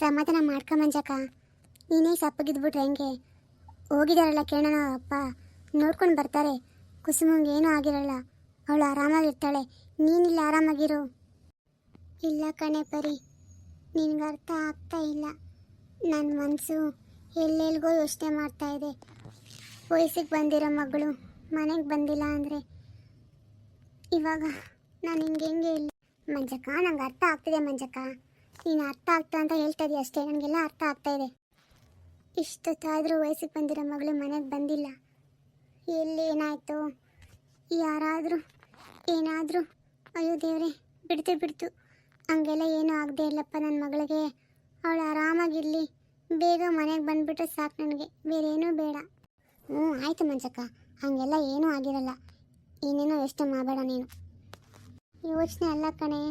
ಸಮಾಧಾನ ಮಾಡ್ಕೊಂಬಂಜಕ್ಕ. ನೀನೇ ಸಪ್ಪಗಿದ್ಬಿಟ್ರೆ ಹೆಂಗೆ? ಹೋಗಿದಾರಲ್ಲ ಕೇಳೋಣ ಅಪ್ಪ, ನೋಡ್ಕೊಂಡು ಬರ್ತಾರೆ. ಕುಸುಮಂಗೆ ಏನೂ ಆಗಿರಲ್ಲ, ಅವಳು ಆರಾಮಾಗಿರ್ತಾಳೆ. ನೀನಿಲ್ಲ ಆರಾಮಾಗಿರು. ಇಲ್ಲ ಕಣೆ ಪರಿ, ನಿನ್ಗೆ ಅರ್ಥ ಆಗ್ತಾ ಇಲ್ಲ. ನನ್ನ ಮನಸ್ಸು ಎಲ್ಲೆಲ್ಗೋ ಯೋಚನೆ ಮಾಡ್ತಾ ಇದೆ. ವಯಸ್ಸಿಗೆ ಬಂದಿರೋ ಮಗಳು ಮನೆಗೆ ಬಂದಿಲ್ಲ ಅಂದರೆ ಇವಾಗ ನಾನು ಹೆಂಗೆ ಇಲ್ಲ ಮಂಜಕ್ಕ. ನಂಗೆ ಅರ್ಥ ಆಗ್ತಿದೆ ಮಂಜಕ್ಕ, ನೀನು ಅರ್ಥ ಆಗ್ತಾ ಅಂತ ಹೇಳ್ತಾ ಇದೀಯ ಅಷ್ಟೇ. ನನಗೆಲ್ಲ ಅರ್ಥ ಆಗ್ತಾ ಇದೆ. ಇಷ್ಟೊತ್ತಾದರೂ ವಯಸ್ಸಿಗೆ ಬಂದಿರೋ ಮಗಳು ಮನೆಗೆ ಬಂದಿಲ್ಲ. ಎಲ್ಲಿ ಏನಾಯಿತು? ಯಾರಾದರೂ ಏನಾದರೂ ಅಯ್ಯೋ ದೇವರೇ, ಬಿಡ್ತು ಹಂಗೆಲ್ಲ ಏನೂ ಆಗದೆ ಇಲ್ಲಪ್ಪ ನನ್ನ ಮಗಳಿಗೆ. ಅವಳು ಆರಾಮಾಗಿರಲಿ, ಬೇಗ ಮನೆಗೆ ಬಂದುಬಿಟ್ರೆ ಸಾಕು ನನಗೆ, ಬೇರೇನೂ ಬೇಡ. ಆಯಿತು ಮಂಜಕ್ಕ, ಹಾಗೆಲ್ಲ ಏನೂ ಆಗಿರಲ್ಲ. ಏನೇನೋ ಯೋಚನೆ ಮಾಡಬೇಡ ನೀನು. ಯೋಚನೆ ಅಲ್ಲ ಕಣೆ,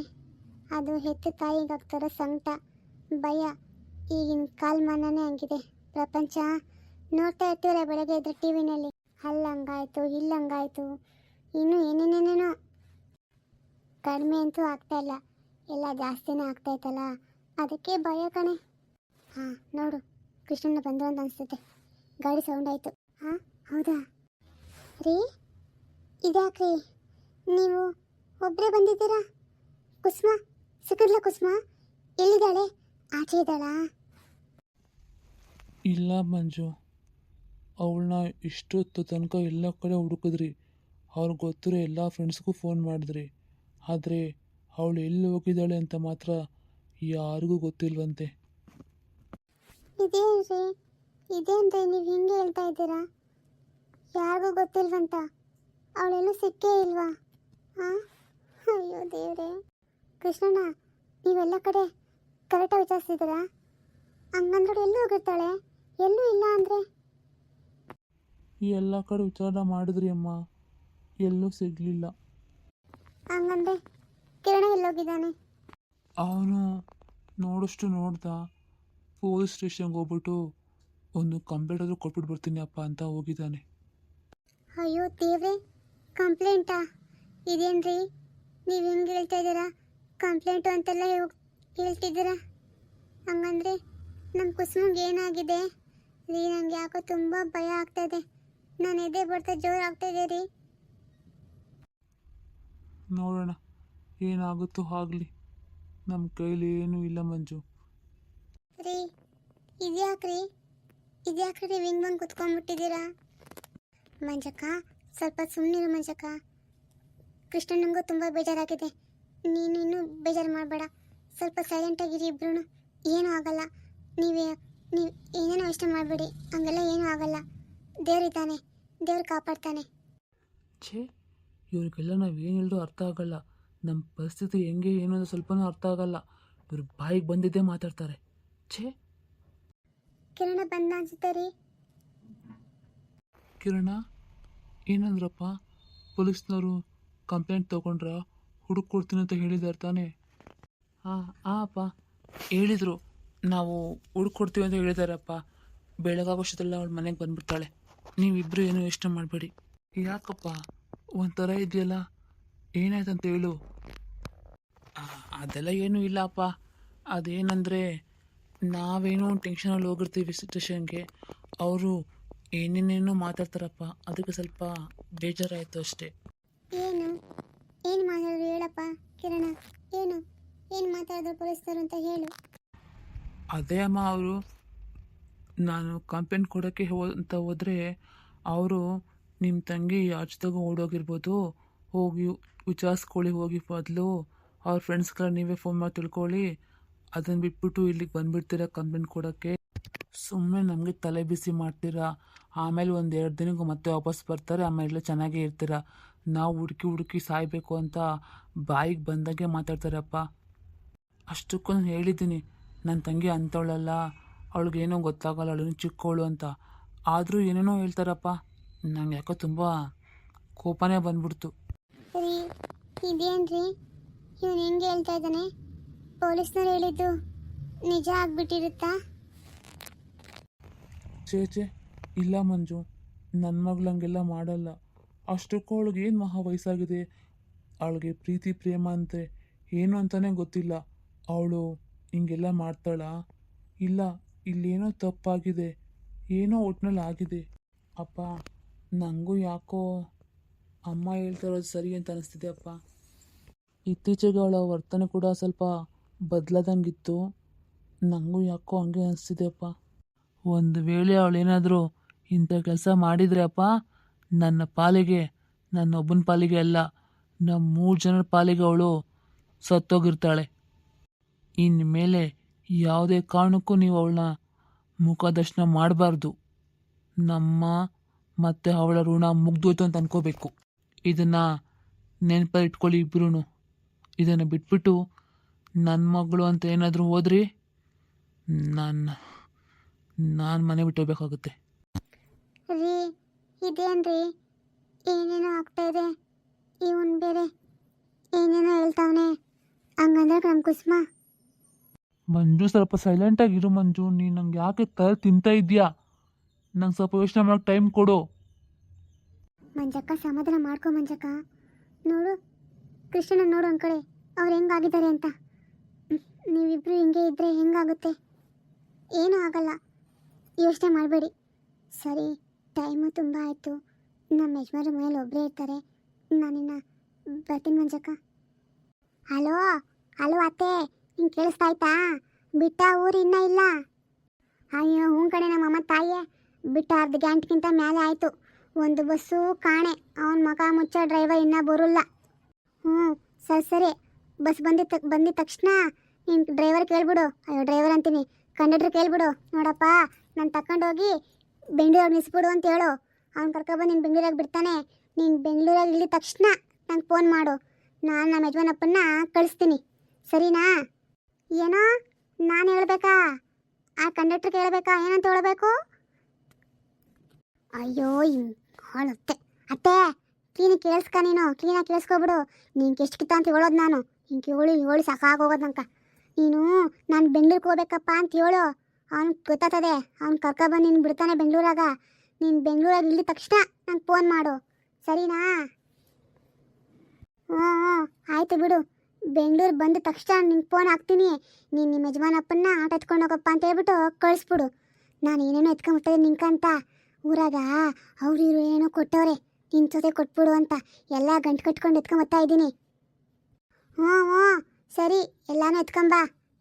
ಅದು ಹೆತ್ತು ತಾಯಿಗೆ ಆಗ್ತಾರೋ ಸಂಕಟ, ಭಯ. ಈಗಿನ ಕಾಲಮಾನನೇ ಹಂಗಿದೆ. ಪ್ರಪಂಚ ನೋಡ್ತಾ ಇರ್ತೀವಲ್ಲ ಬೆಳಗ್ಗೆ ಇದ್ರೆ ಟಿ ವಿನಲ್ಲಿ, ಅಲ್ಲಂಗಾಯ್ತು ಇಲ್ಲಂಗಾಯ್ತು, ಇನ್ನೂ ಏನೇನೇನೇನೋ. ಕಡಿಮೆ ಅಂತೂ ಆಗ್ತಾಯಿಲ್ಲ, ಎಲ್ಲ ಜಾಸ್ತಿನೇ ಆಗ್ತಾಯಿತ್ತಲ್ಲ, ಅದಕ್ಕೆ ಭಯ ಕಣೆ. ಹಾಂ ನೋಡು, ಕೃಷ್ಣನ ಬಂದರು ಅಂತ ಅನಿಸ್ತೈತೆ. ಗಾಡಿ ಸೌಂಡ್ ಆಯಿತು. ಹಾಂ ಹೌದಾ ರೀ? ಇದ್ಯಾಕ್ರಿ ನೀವು ಒಬ್ಬರೇ ಬಂದಿದ್ದೀರಾ? ಕುಸುಮ ಸಿಕ್ಕಿದ್ಲ? ಕುಸುಮ ಎಲ್ಲಿದ್ದಾಳೆ? ಆಚೆ ಇದ್ದಾಳಾ? ಇಲ್ಲ ಮಂಜು, ಅವಳನ್ನ ಇಷ್ಟೊತ್ತು ತನಕ ಎಲ್ಲ ಕಡೆ ಹುಡುಕಿದ್ರಿ. ಅವ್ರಿಗೆ ಗೊತ್ತಿರೋ ಎಲ್ಲ ಫ್ರೆಂಡ್ಸ್ಗೂ ಫೋನ್ ಮಾಡಿದ್ರಿ, ಆದರೆ ಅವಳು ಎಲ್ಲಿ ಹೋಗಿದ್ದಾಳೆ ಅಂತ ಮಾತ್ರ ಯಾರಿಗೂ ಗೊತ್ತಿಲ್ವಂತೆ. ಇದೇನ್ರಿ, ಇದೇನ್ರಿ ನೀವು ಹಿಂಗೆ ಹೇಳ್ತಾ ಇದ್ದೀರಾ? ಯಾರಿಗೂ ಗೊತ್ತಿಲ್ವಂತ? ಅವಳೆಲ್ಲೂ ಸಿಕ್ಕೇ ಇಲ್ವಾ? ಹಾಂ, ಅಯ್ಯೋ ದೇವ್ರೆ. ಕೃಷ್ಣಣ್ಣ, ನೀವೆಲ್ಲ ಕಡೆ ಕರೆಕ್ಟಾಗಿ ವಿಚಾರಿಸಿದ್ದೀರಾ? ಹಂಗಂದ್ರೆ ಎಲ್ಲೂ ಹೋಗಿರ್ತಾಳೆ? ಎಲ್ಲೂ ಇಲ್ಲ ಅಂದರೆ? ಎಲ್ಲ ಕಡೆ ವಿಚಾರ ಮಾಡಿದ್ರಿ ಅಮ್ಮ, ಎಲ್ಲೂ ಸಿಗಲಿಲ್ಲ. ಹಂಗಂದ್ರೆ ಕಿರಣ ಎಲ್ಲೋಗಿದ್ದಾನೆ? ಅವನು ನೋಡಷ್ಟು ನೋಡ್ದ, ಪೊಲೀಸ್ ಸ್ಟೇಷನ್ಗೆ ಹೋಗ್ಬಿಟ್ಟು ಒಂದು ಕಂಪ್ಲೇಂಟ್ ಆದರೂ ಕೊಟ್ಬಿಟ್ಟು ಬರ್ತೀನಿ ಅಪ್ಪ ಅಂತ ಹೋಗಿದ್ದಾನೆ. ಅಯ್ಯೋ ದೇವ್ರೆ, ಕಂಪ್ಲೇಂಟಾ? ಇದೇನ್ರಿ ನೀವು ಹಿಂಗೆ ಹೇಳ್ತಾ ಇದ್ದೀರಾ? ಕಂಪ್ಲೇಂಟು ಅಂತೆಲ್ಲ ಹೇಳ್ತಿದ್ದೀರಾ? ಹಂಗಂದ್ರೆ ನಮ್ಮ ಕುಸುಮ್ಗೆ ಏನಾಗಿದೆ ರೀ? ನನಗೆ ಯಾಕೋ ತುಂಬ ಭಯ ಆಗ್ತಾಯಿದೆ. ನಾನು ಎದೆ ಬರ್ತಾ ಜೋರು ಆಗ್ತಾಯಿದೆ ರೀ. ನೋಡೋಣ, ಏನಾಗುತ್ತೋ ಆಗಲಿ, ನಮ್ಮ ಕೈಲಿ ಏನೂ ಇಲ್ಲ ಮಂಜು. ರೀ ಇದ್ಯಾಕ್ರಿ ನೀವು ಹಿಂಗೆ ಬಂದು ಕುತ್ಕೊಂಡ್ಬಿಟ್ಟಿದ್ದೀರಾ? ಮಂಜಕ್ಕ, ಸ್ವಲ್ಪ ಸುಮ್ಮನಿರು ಮಂಜಕ್ಕ. ಕೃಷ್ಣನಿಗೂ ತುಂಬ ಬೇಜಾರಾಗಿದೆ. ನೀನು ಇನ್ನೂ ಬೇಜಾರು ಮಾಡಬೇಡ. ಸ್ವಲ್ಪ ಸೈಲೆಂಟಾಗಿರಿ ಇಬ್ರು. ಏನೂ ಆಗಲ್ಲ. ನೀವು ಏನೇನೋ ಇಷ್ಟ ಮಾಡಬೇಡಿ. ಹಂಗೆಲ್ಲ ಏನೂ ಆಗಲ್ಲ. ದೇವರಿದ್ದಾನೆ, ದೇವ್ರು ಕಾಪಾಡ್ತಾನೆ. ಛೇ, ಇವ್ರಿಗೆಲ್ಲ ನಾವೇನು ಹೇಳಿದ್ರು ಅರ್ಥ ಆಗಲ್ಲ. ನಮ್ಮ ಪರಿಸ್ಥಿತಿ ಹೆಂಗೆ ಏನು ಅಂತ ಸ್ವಲ್ಪನೂ ಅರ್ಥ ಆಗಲ್ಲ. ಇವ್ರ ಬಾಯಿಗೆ ಬಂದಿದ್ದೇ ಮಾತಾಡ್ತಾರೆ. ಛೇ. ಕಿರಣ ಬಂದ ಅನ್ಸುತ್ತೆ ರೀ. ಕಿರಣ ಏನಂದ್ರಪ್ಪ? ಪೊಲೀಸ್ನವರು ಕಂಪ್ಲೇಂಟ್ ತೊಗೊಂಡ್ರ? ಹುಡುಕೊಡ್ತೀನಿ ಅಂತ ಹೇಳಿದಾರೆ ತಾನೇ? ಹಾಂ ಅಪ್ಪ ಹೇಳಿದರು, ನಾವು ಹುಡುಕೊಡ್ತೀವಿ ಅಂತ ಹೇಳಿದಾರಪ್ಪ. ಬೆಳಗಾಗೋಷ್ಟೆಲ್ಲ ಅವಳು ಮನೆಗೆ ಬಂದುಬಿಡ್ತಾಳೆ. ನೀವಿಬ್ಬರು ಏನೂ ಯೋಚನೆ ಮಾಡಬೇಡಿ. ಯಾಕಪ್ಪ ಒಂಥರ ಇದೆಯಲ್ಲ, ಏನಾಯ್ತಂತ ಹೇಳು. ಅದೆಲ್ಲ ಏನೂ ಇಲ್ಲಪ್ಪ. ಅದೇನಂದರೆ ನಾವೇನೋ ಟೆನ್ಷನಲ್ಲಿ ಹೋಗಿರ್ತೀವಿ ಸ್ಟೇಷನ್ಗೆ, ಅವರು ಏನೇನೇನೋ ಮಾತಾಡ್ತಾರಪ್ಪ, ಅದಕ್ಕೆ ಸ್ವಲ್ಪ ಬೇಜಾರಾಯಿತು ಅಷ್ಟೇ. ಏನು ಮಾತಾಡೋದು ಹೇಳಪ್ಪ ಕಿರಣ. ಏನು ಮಾತಾಡೋದು ಪೊಲೀಸರು ಅಂತ ಹೇಳು. ಅದೇ ಅಮ್ಮ, ಅವರು ನಾನು ಕಂಪ್ಲೇಂಟ್ ಕೊಡೋಕ್ಕೆ ಅಂತ ಹೋದರೆ ಅವರು ನಿಮ್ಮ ತಂಗಿ ಆಚೆದಾಗ ಓಡೋಗಿರ್ಬೋದು, ಹೋಗಿ ವಿಚಾರಿಸ್ಕೊಳ್ಳಿ, ಹೋಗಿ ಬದಲು ಅವ್ರ ಫ್ರೆಂಡ್ಸ್ಗೆಲ್ಲ ನೀವೇ ಫೋನ್ ಮಾಡಿ ತಿಳ್ಕೊಳ್ಳಿ, ಅದನ್ನು ಬಿಟ್ಬಿಟ್ಟು ಇಲ್ಲಿಗೆ ಬಂದುಬಿಡ್ತೀರಾ ಕಂಪ್ಲೇಂಟ್ ಕೊಡೋಕ್ಕೆ. ಸುಮ್ಮನೆ ನಮಗೆ ತಲೆ ಬಿಸಿ ಮಾಡ್ತೀರಾ. ಆಮೇಲೆ 1-2 ದಿನಕ್ಕೆ ಮತ್ತೆ ವಾಪಸ್ ಬರ್ತಾರೆ, ಆಮೇಲೆ ಚೆನ್ನಾಗೇ ಇರ್ತೀರ. ನಾವು ಹುಡುಕಿ ಸಾಯಬೇಕು ಅಂತ ಬಾಯಿಗೆ ಬಂದಾಗೆ ಮಾತಾಡ್ತಾರಪ್ಪ. ಅಷ್ಟಕ್ಕೂ ನಾನು ಹೇಳಿದ್ದೀನಿ, ನನ್ನ ತಂಗಿ ಅಂಥವಳಲ್ಲ, ಅವಳಿಗೇನೋ ಗೊತ್ತಾಗಲ್ಲ, ಅವಳು ಚಿಕ್ಕವಳು ಅಂತ. ಆದರೂ ಏನೇನೋ ಹೇಳ್ತಾರಪ್ಪ. ನಂಗೆ ಯಾಕೋ ತುಂಬ ಕೋಪನೇ ಬಂದ್ಬಿಡ್ತು. ರೀ ಇದೇನ್ರಿ ಇವನು ಹೆಂಗೆ ಹೇಳ್ತಾ ಇದ್ದಾನೆ? ಪೊಲೀಸ್ನವ್ರು ಹೇಳಿದ್ದು ನಿಜ ಆಗ್ಬಿಟ್ಟಿರುತ್ತಾ? ಚೇ ಇಲ್ಲ ಮಂಜು, ನನ್ನ ಮಗಳು ಹಂಗೆಲ್ಲ ಮಾಡಲ್ಲ. ಅಷ್ಟಕ್ಕೂ ಅವಳಿಗೆ ಏನು ಮಹಾ ವಯಸ್ಸಾಗಿದೆ, ಅವಳಿಗೆ ಪ್ರೀತಿ ಪ್ರೇಮ ಅಂತೆ ಏನು ಅಂತಲೇ ಗೊತ್ತಿಲ್ಲ. ಅವಳು ಹಿಂಗೆಲ್ಲ ಮಾಡ್ತಾಳ? ಇಲ್ಲ, ಇಲ್ಲೇನೋ ತಪ್ಪಾಗಿದೆ, ಏನೋ ಒಟ್ನಲ್ಲಿ ಆಗಿದೆ. ಅಪ್ಪ, ನನಗೂ ಯಾಕೋ ಅಮ್ಮ ಹೇಳ್ತಾ ಇರೋದು ಸರಿ ಅಂತ ಅನಿಸ್ತಿದೆ ಅಪ್ಪ. ಇತ್ತೀಚೆಗೆ ಅವಳ ವರ್ತನೆ ಕೂಡ ಸ್ವಲ್ಪ ಬದಲಾದಂಗಿತ್ತು. ನನಗೂ ಯಾಕೋ ಹಂಗೆ ಅನಿಸ್ತಿದೆ ಅಪ್ಪ. ಒಂದು ವೇಳೆ ಅವಳೇನಾದರೂ ಇಂಥ ಕೆಲಸ ಮಾಡಿದರೆ ಅಪ್ಪ, ನನ್ನ ಪಾಲಿಗೆ, ನನ್ನೊಬ್ಬನ ಪಾಲಿಗೆ ಅಲ್ಲ, ನಮ್ಮ 3 ಜನರ ಪಾಲಿಗೆ ಅವಳು ಸತ್ತೋಗಿರ್ತಾಳೆ. ಇನ್ಮೇಲೆ ಯಾವುದೇ ಕಾರಣಕ್ಕೂ ನೀವು ಅವಳನ್ನ ಮುಖದರ್ಶನ ಮಾಡಬಾರ್ದು. ನಮ್ಮ ಮತ್ತು ಅವಳ ಋಣ ಮುಗ್ದೋಯ್ತು ಅಂತ ಅನ್ಕೋಬೇಕು. ಇದನ್ನು ನೆನಪಲ್ಲಿ ಇಟ್ಕೊಳ್ಳಿ ಇಬ್ಬರೂ. ಇದನ್ನು ಬಿಟ್ಬಿಟ್ಟು ನನ್ನ ಮಗಳು ಅಂತ ಏನಾದರೂ ಹೋದ್ರಿ, ನಾನು ಮನೆ ಬಿಟ್ಟು ಹೋಗ್ಬೇಕಾಗುತ್ತೆ. ರೀ ಇದೇನ್ರಿ ಏನೇನೋ ಆಗ್ತಾ ಇದೆ, ಇವನ್ ಬೇರೆ ಏನೇನೋ ಹೇಳ್ತಾವನೆ. ಹಂಗಂದ್ರೆ ನಮ್ಮ ಕುಸುಮ ಮಂಜು, ಸ್ವಲ್ಪ ಸೈಲೆಂಟಾಗಿರು ಮಂಜು. ನೀನು ನಂಗೆ ಯಾಕೆ ತಲೆ ತಿಂತಾ ಇದೆಯಾ? ನಂಗೆ ಸ್ವಲ್ಪ ಯೋಚನೆ ಮಾಡೋಕ್ಕೆ ಟೈಮ್ ಕೊಡು. ಮಂಜಕ್ಕ ಸಮಾಧಾನ ಮಾಡ್ಕೊ ಮಂಜಕ್ಕ. ನೋಡು ಕೃಷ್ಣನ ನೋಡು ಒಂದು ಕಡೆ ಅವ್ರು ಹೆಂಗಾಗಿದ್ದಾರೆ ಅಂತ. ನೀವಿಬ್ರು ಹಿಂಗೆ ಇದ್ದರೆ ಹೆಂಗಾಗುತ್ತೆ? ಏನೂ ಆಗಲ್ಲ, ಯೋಚನೆ ಮಾಡಬೇಡಿ. ಸರಿ, ಟೈಮು ತುಂಬ ಆಯಿತು. ನಮ್ಮ ಯಜಮಾನ್ರ ಮನೇಲಿ ಒಬ್ಬರೇ ಇರ್ತಾರೆ. ನಾನಿನ್ನ ಬರ್ತೀನಿ ಮಂಜಕ್ಕ. ಹಲೋ ಹಲೋ ಅತ್ತೆ, ಹಿಂಗೆ ಕೇಳಿಸ್ತಾ ಆಯ್ತಾ? ಬಿಟ್ಟ ಊರು ಇನ್ನೂ ಇಲ್ಲ? ಅಯ್ಯೋ ಹ್ಞೂ ಕಡೆ ನಮ್ಮಮ್ಮ ತಾಯಿಯೇ, ಬಿಟ್ಟ ಅರ್ಧ ಗಂಟೆಗಿಂತ ಮೇಲೆ ಆಯಿತು. ಒಂದು ಬಸ್ಸು ಕಾಣೆ, ಅವನ ಮಗ ಮುಚ್ಚೋ ಡ್ರೈವರ್ ಇನ್ನೂ ಬರೋಲ್ಲ. ಹ್ಞೂ ಸರಿ ಸರಿ, ಬಸ್ ಬಂದಿದ್ದ ತಕ್ಷಣ ನೀನು ಡ್ರೈವರ್ ಕೇಳ್ಬಿಡು. ಅಯ್ಯೋ ಡ್ರೈವರ್ ಅಂತೀನಿ, ಕಂಡಕ್ಟ್ರ್ ಕೇಳ್ಬಿಡು. ನೋಡಪ್ಪ, ನಾನು ತಗೊಂಡೋಗಿ ಬೆಂಗಳೂರಿಗೆ ನಿಲ್ಲಿಸ್ಬಿಡು ಅಂತ ಹೇಳು. ಅವ್ನು ಕರ್ಕೊಬಂದು ನೀನು ಬೆಂಗಳೂರಾಗ ಬಿಡ್ತಾನೆ. ನೀನು ಬೆಂಗಳೂರಾಗ ಇಳಿದ ತಕ್ಷಣ ನಂಗೆ ಫೋನ್ ಮಾಡು. ನಾನು ನಮ್ಮ ಯಜಮಾನಪ್ಪನ್ನ ಕಳಿಸ್ತೀನಿ, ಸರಿನಾ? ಏನೋ ನಾನು ಹೇಳ್ಬೇಕಾ? ಆ ಕಂಡಕ್ಟ್ರ್ ಕೇಳಬೇಕಾ? ಏನಂತ ಹೇಳಬೇಕು? ಅಯ್ಯೋ ಹಾಳುತ್ತೆ ಅತ್ತೆ, ಕ್ಲೀನಾಗಿ ಕೇಳಿಸ್ಕ. ನೀನು ಕ್ಲೀನಾಗಿ ಕೇಳಿಸ್ಕೊಬಿಡು. ನೀನು ಎಷ್ಟು ಕಿತ್ತ ಅಂತ ಹೇಳೋದು ನಾನು. ಹಿಂಗೆ ಹೇಳಿ ಸಾಕಾಗೋಗೋದು ನಂಗೆ. ನೀನು ನಾನು ಬೆಂಗಳೂರಿಗೆ ಹೋಗ್ಬೇಕಪ್ಪ ಅಂತ ಹೇಳು. ಅವ್ನು ಗೊತ್ತಾಗ್ತದೆ, ಅವ್ನು ಕರ್ಕೊಬಂದು ನೀನು ಬಿಡ್ತಾನೆ ಬೆಂಗಳೂರಾಗ. ನೀನು ಬೆಂಗಳೂರಾಗ ಇಳಿದ ತಕ್ಷಣ ನಂಗೆ ಫೋನ್ ಮಾಡು, ಸರಿನಾ? ಹ್ಞೂ ಆಯಿತು ಬಿಡು. ಬೆಂಗಳೂರು ಬಂದ ತಕ್ಷಣ ನಿಂಗೆ ಫೋನ್ ಹಾಕ್ತೀನಿ. ನೀನು ನಿಮ್ಮ ಯಜಮಾನಪ್ಪನ್ನ ಆಟ ಎತ್ಕೊಂಡು ಹೋಗಪ್ಪ ಅಂತ ಹೇಳ್ಬಿಟ್ಟು ಕಳಿಸ್ಬಿಡು. ನಾನು ಏನೇನೋ ಎತ್ಕೊಂಬಿಡ್ತದೆ ನಿಂಕಂತ. ಊರಾಗ ಅವ್ರು ಇವರು ಏನೋ ಕೊಟ್ಟವ್ರೆ, ನಿನ್ನ ಜೊತೆ ಕೊಟ್ಬಿಡು ಅಂತ ಎಲ್ಲ ಗಂಟು ಕಟ್ಕೊಂಡು ಎತ್ಕೊಂಬತ್ತಾ ಇದ್ದೀನಿ. ಹ್ಞೂ ಸರಿ, ಎಲ್ಲನೂ ಎತ್ಕೊಂಬ,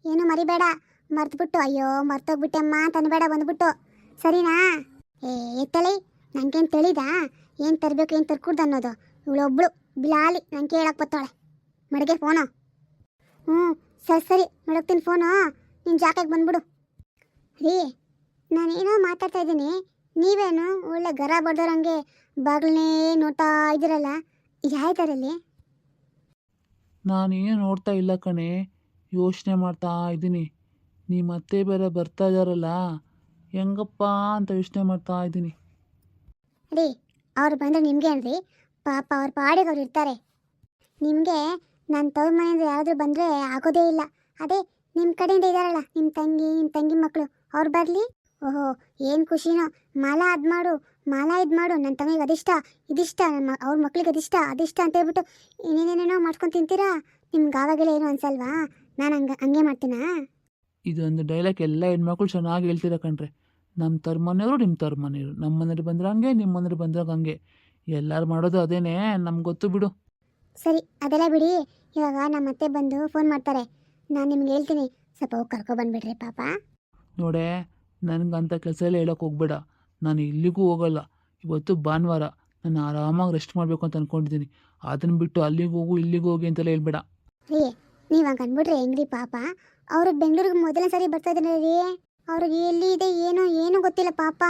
ಏನು ಮರಿಬೇಡ. ಮರ್ತುಬಿಟ್ಟು ಅಯ್ಯೋ ಮರ್ತೋಗ್ಬಿಟ್ಟೆಮ್ಮ ಅಂತ ಅನ್ಬೇಡ ಬಂದ್ಬಿಟ್ಟು, ಸರಿನಾ? ಎತ್ತಳಿ, ನನಗೇನು ತಿಳಿದಾ ಏನು ತರಬೇಕು ಏನು ತರ್ಕೂಡ್ದು ಅನ್ನೋದು? ಇವಳೊಬ್ಳು ಬಿಲಾಲಿ ನಂಗೆ ಕೇಳಕ್ಕೆ ಬರ್ತಾಳೆ. ಮಡಿಗೆ ಫೋನು. ಹ್ಞೂ ಸರಿ ಮಡಗ್ತೀನಿ ಫೋನು, ನಿನ್ನ ಜಾಕೆಗೆ ಬಂದ್ಬಿಡು. ರೀ, ನಾನೇನೋ ಮಾತಾಡ್ತಾ ಇದ್ದೀನಿ, ನೀವೇನು ಒಳ್ಳೆ ಗರ ಬಡ್ದೋರಂಗೆ ಬಾಗಿಲನ್ನೇ ನೋಡ್ತಾ ಇದ್ದೀರಲ್ಲ, ಯಾಯ್ತಾರಲ್ಲಿ? ನಾನೇನು ನೋಡ್ತಾ ಇಲ್ಲ ಕಣೆ, ಯೋಚನೆ ಮಾಡ್ತಾ ಇದ್ದೀನಿ. ನಿಮ್ಮ ಅತ್ತೆ ಬೇರೆ ಬರ್ತಾ ಇದ್ದಾರಲ್ಲ, ಹೆಂಗಪ್ಪ ಅಂತ ಯೋಚನೆ ಮಾಡ್ತಾ ಇದ್ದೀನಿ. ರೀ, ಅವ್ರು ಬಂದರೆ ನಿಮ್ಗೇನ್ರಿ? ಪಾಪ ಅವ್ರ ಪಾಡಿಗೆ ಅವ್ರು ಇರ್ತಾರೆ. ನಿಮಗೆ ನನ್ನ ತವ್ರ ಮನೆಯಿಂದ ಯಾರಾದರೂ ಬಂದರೆ ಆಗೋದೇ ಇಲ್ಲ. ಅದೇ ನಿಮ್ಮ ಕಡೆಯಿಂದ ಇದ್ದಾರಲ್ಲ, ನಿಮ್ಮ ತಂಗಿ ಮಕ್ಕಳು, ಅವ್ರು ಬರಲಿ. ಓಹೋ ಏನು ಖುಷಿನೋ. ಮಾಲಾ ಅದು ಮಾಡು, ಮಾಲಾ ಇದು ಮಾಡು, ನನ್ನ ತಂಗಿಗೆ ಅದಿಷ್ಟ ಇದಿಷ್ಟ, ಅವ್ರ ಮಕ್ಳಿಗೆ ಅದಿಷ್ಟ ಅಂತ ಹೇಳ್ಬಿಟ್ಟು ಏನೇನೇನೇನೋ ಮಾಡ್ಕೊಂಡು ತಿಂತೀರಾ. ನಿಮ್ಗೆ ಆವಾಗೆಲ್ಲ ಏನು ಅನ್ಸಲ್ವಾ? ನಾನು ಹಂಗೆ ಮಾಡ್ತೀನಾ? ಇದೊಂದು ಡೈಲಾಗ್ ಎಲ್ಲ ಹೆಣ್ಮಕ್ಳು ಚೆನ್ನಾಗಿ ಹೇಳ್ತೀರ ಕಣ್ರೆ. ನಮ್ಮ ತವ್ರ ಮನೆಯವರು ನಿಮ್ಮ ತವ್ರ ಮನೆಯವರು, ನಮ್ಮ ಮನೇಲಿ ಬಂದ್ರೆ ಹಂಗೆ, ನಿಮ್ಮ ಮನೇಲಿ ಬಂದಾಗ ಹಂಗೆ, ಎಲ್ಲರೂ ಮಾಡೋದು ಅದೇನೇ, ನಮ್ಗೆ ಗೊತ್ತು ಬಿಡು. ಸರಿ ಅದೆಲ್ಲ ಬಿಡಿ. ಇವಾಗ ನಮ್ಮ ಅತ್ತೆ ಬಂದು ಫೋನ್ ಮಾಡ್ತಾರೆ, ನಾನು ನಿಮ್ಗೆ ಹೇಳ್ತೀನಿ, ಸ್ವಲ್ಪ ಹೋಗಿ ಕರ್ಕೊಬಂದ್ಬಿಡ್ರಿ ಪಾಪ. ನೋಡೆ, ನನಗಂಥ ಕೆಲಸ ಎಲ್ಲ ಹೇಳೋಕೆ ಹೋಗ್ಬೇಡ. ನಾನು ಇಲ್ಲಿಗೂ ಹೋಗಲ್ಲ. ಇವತ್ತು ಭಾನುವಾರ, ನಾನು ಆರಾಮಾಗಿ ರೆಸ್ಟ್ ಮಾಡಬೇಕು ಅಂತ ಅಂದ್ಕೊಂಡಿದ್ದೀನಿ. ಅದನ್ನು ಬಿಟ್ಟು ಅಲ್ಲಿಗೆ ಹೋಗು ಇಲ್ಲಿಗೆ ಹೋಗಿ ಅಂತೆಲ್ಲ ಹೇಳ್ಬೇಡ. ರೀ, ನೀವು ಹಂಗೆ ಅಂದ್ಬಿಟ್ರೆ ಹೆಂಗ್ರಿ ಪಾಪ? ಅವರು ಬೆಂಗಳೂರಿಗೆ ಮೊದಲನೇ ಸರಿ ಬರ್ತಾ ಇದ್ದಾರೆ ರೀ. ಅವ್ರಿಗೆ ಎಲ್ಲಿ ಇದೆ ಏನೂ ಗೊತ್ತಿಲ್ಲ ಪಾಪ.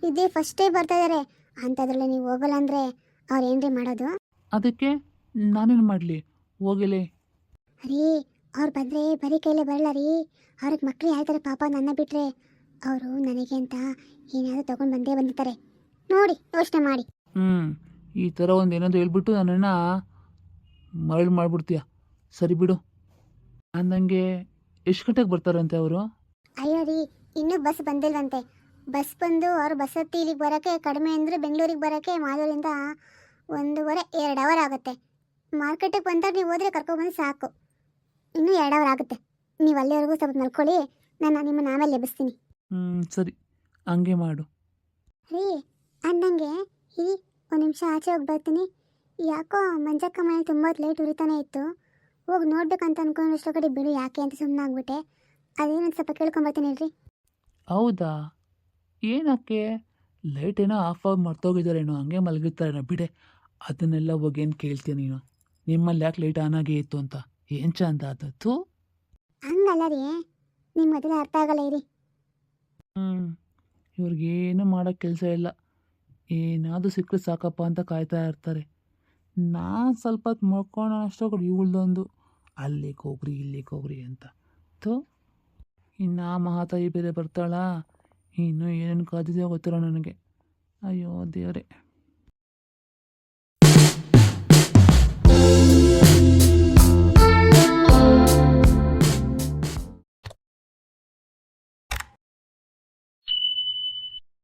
ಇದೇ ಫಸ್ಟೇ ಬರ್ತಾ ಇದ್ದಾರೆ. ಅಂಥದ್ರಲ್ಲಿ ನೀವು ಹೋಗಲ್ಲ ಅಂದರೆ ಅವ್ರು ಏನ್ರಿ ಮಾಡೋದು? ಅದಕ್ಕೆ ನಾನೇನು ಮಾಡಲಿ, ಹೋಗಲೇ. ರೀ, ಅವ್ರು ಬಂದರೆ ಬರೀ ಕೈಲೇ ಬರಲ್ಲ ರೀ. ಅವ್ರಿಗೆ ಮಕ್ಕಳು ಹೇಳ್ತಾರೆ ಪಾಪ, ನನ್ನ ಬಿಟ್ಟರೆ. ಅವರು ನನಗೆ ಅಂತ ಏನಾದರೂ ತೊಗೊಂಡು ಬಂದೇ ಬಂದಿರ್ತಾರೆ ನೋಡಿ, ಯೋಚನೆ ಮಾಡಿ. ಈ ಥರ ಒಂದು ಏನಾದರೂ ಹೇಳ್ಬಿಟ್ಟು ನನ್ನನ್ನು ಮರಳು ಮಾಡಿಬಿಡ್ತೀಯ. ಸರಿ ಬಿಡು. ಅಂದಂಗೆ ಎಷ್ಟು ಗಂಟೆಗೆ ಬರ್ತಾರಂತೆ ಅವರು? ಅಯ್ಯೋ ರೀ, ಇನ್ನೂ ಬಸ್ ಬಂದಿಲ್ವಂತೆ. ಬಸ್ ಬಂದು ಅವ್ರು ಬಸ್ ಹತ್ತಿ ಇಲ್ಲಿಗೆ ಬರೋಕ್ಕೆ ಕಡಿಮೆ ಅಂದರೆ ಬೆಂಗಳೂರಿಗೆ ಬರೋಕ್ಕೆ ಮಾಲೂರಿಂದ 1.5-2 ಅವರ್ ಆಗುತ್ತೆ. ಮಾರ್ಕೆಟಿಗೆ ಬಂದಾಗ ನೀವು ಹೋದರೆ ಕರ್ಕೊಬಂದು ಸಾಕು, ಇನ್ನೂ 2 ಅವರ್ ಆಗುತ್ತೆ. ನೀವು ಅಲ್ಲಿವರೆಗೂ ಸ್ವಲ್ಪ ಮಲ್ಕೊಳ್ಳಿ, ನಾನು ನಿಮ್ಮನ್ನು ಆಮೇಲೆ ಎಬ್ಬಿಸ್ತೀನಿ. ಸರಿ, ಹಂಗೆ ಮಾಡು. ರೀ ಅಂದಂಗೆ ಇರಿ, ಒಂದು ನಿಮಿಷ ಆಚೆ ಹೋಗಿ ಬರ್ತೀನಿ. ಯಾಕೋ ಮಂಜಕ್ಕ ಮನೆ ತುಂಬ ಲೇಟ್ ಉರಿತಾನೆ ಇತ್ತು. ಹೋಗಿ ನೋಡ್ಬೇಕಂತ ಅನ್ಕೊಂಡಷ್ಟು ಕಡೆ ಬಿಡು ಯಾಕೆ ಅಂತ ಸುಮ್ಮನೆ ಆಗ್ಬಿಟ್ಟೆ. ಅದೇನಂತ ಸ್ವಲ್ಪ ಕೇಳ್ಕೊಂಬರ್ತೀನಿ ಹೇಳ್ರಿ. ಹೌದಾ? ಏನಕ್ಕೆ? ಲೈಟ್ ಏನೋ ಆಫ್ ಆಗಿ ಮರ್ತೋಗಿದ್ದಾರೇನೋ, ಹಂಗೆ ಮಲಗಿರ್ತಾರೇನೋ ಬಿಡೆ. ಅದನ್ನೆಲ್ಲ ಹೋಗಿ ಏನು ಕೇಳ್ತೀಯ ನೀನು? ನಿಮ್ಮಲ್ಲಿ ಯಾಕೆ ಲೈಟ್ ಆನ್ ಆಗೇ ಇತ್ತು ಅಂತ? ಏನು ಚಂದ ಅದತ್ತು? ಹಂಗಲ್ಲ ರೀ, ನಿಮ್ಮ ಮೊದಲೇ ಅರ್ಥ ಆಗಲ್ಲ ಇರಿ. ಇವ್ರಿಗೇನು ಮಾಡೋಕ್ಕೆ ಕೆಲಸ ಇಲ್ಲ. ಏನಾದರೂ ಸಿಕ್ಕರೆ ಸಾಕಪ್ಪ ಅಂತ ಕಾಯ್ತಾ ಇರ್ತಾರೆ. ನಾನು ಸ್ವಲ್ಪ ಹೊತ್ತು ಮಲ್ಕೊಳ್ಳೋ ಅಷ್ಟೊಳಗೆ ಇವಳ್ದೊಂದು ಅಲ್ಲಿಗೆ ಹೋಗ್ರಿ ಇಲ್ಲಿಗೆ ಹೋಗ್ರಿ ಅಂತ. ಥೂ, ಇನ್ನು ಆ ಮಹಾತಾಯಿ ಬೇರೆ ಬರ್ತಾಳಾ? ಇನ್ನೂ ಏನೇನು ಕಾದಿದೆಯೋ ಗೊತ್ತಿರೋ ನನಗೆ. ಅಯ್ಯೋ ದೇವರೇ.